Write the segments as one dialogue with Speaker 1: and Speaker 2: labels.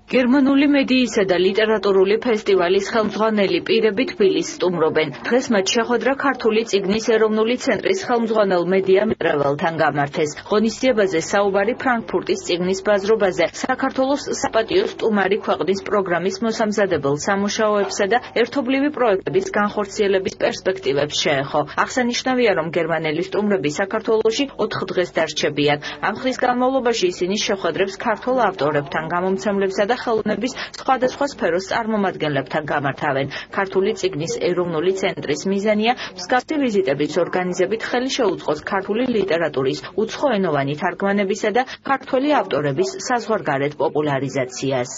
Speaker 1: გერმანული მედიისა და ლიტერატურული ფესტივალის ხელმძღვანელი პირები თბილისს სტუმრობენ. დღეს მათ შეხვედრა ქართული წიგნის ეროვნული ცენტრის ხელმძღვანელ მედია მწერველთან გამართეს. ღონისძიებაზე საუბარი ფრანკფურტის წიგნის ბაზრობაზე, საქართველოს საპატიო სტუმარი ქვეყნის პროგრამის მოსამზადებელ სამუშაოებსა და ერთობლივი პროექტების განხორციელების პერსპექტივებს შეეხო. აღსანიშნავია, რომ გერმანელი სტუმრები საქართველოში 4 დღეს დარჩებიან. ამ ხნის განმავლობაში ისინი შეხვედრებს ქართულ ავტორებთან, გამომცემლებსა და ხელოვნების სხვადასხვა სფეროს წარმომადგენლებთან გამართავენ. ქართული წიგნის ეროვნული ცენტრის მიზანია მსგავსი ვიზიტების ორგანიზებით ხელი შეუწყოს ქართული ლიტერატურის უცხოენოვანი თარგმანებისა და ქართველი ავტორების საზღვარგარეთ პოპულარიზაციას.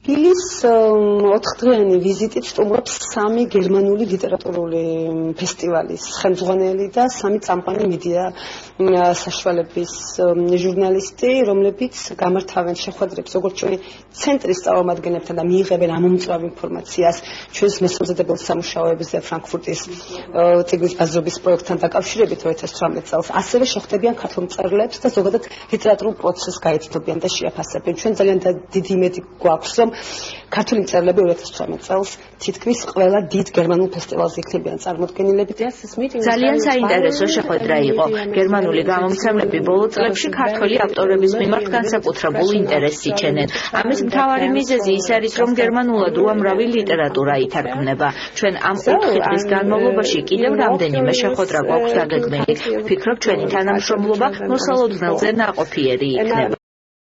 Speaker 2: თბილის 4-დღიანი ვიზიტით სტუმრობს 3 გერმანული ლიტერატურული ფესტივალის ხელმძღვანელი და 3 წამყვანი მედია საშუალების ჟურნალისტი, რომლებიც გამართავენ შეხვედრებს როგორც ჩვენი ცენტრის წარმომადგენლებთან და მიიღებენ ამომწრავ ინფორმაციას ჩვენს მოსამზადებელ სამუშაოებზე ფრანკფურტის წიგნის ბაზრობის პროექტთან დაკავშირებით 2018 წელს, ასევე შეხვდებიან ქართულ მწერლებს და ზოგადად ლიტერატურულ პროცესს გაეცნობიან და შეაფასებენ. ჩვენ ძალიან დიდი იმედი გვაქვს, რომ ქართული მწერლები 2018 წელს თითქმის ყველა დიდ გერმანულ ფესტივალზე იქნებიან წარმოდგენილები.
Speaker 1: ძალიან საინტერესო შეხვედრა იყო. გერმანული გამომცემლები ბოლო წლებში ქართველი ავტორების მიმართ განსაკუთრებულ ინტერესს იჩენენ. ამის მთავარი მიზეზი ის არის, რომ გერმანულად უამრავი ლიტერატურა ითარგმნება. ჩვენ ამ 4 დღის განმავლობაში კიდევ რამდენიმე შეხვედრა გვაქვს დაგეგმილი. ვფიქრობ, ჩვენი თანამშრომლობა მოსალოდნელზე ნაყოფიერი იქნება.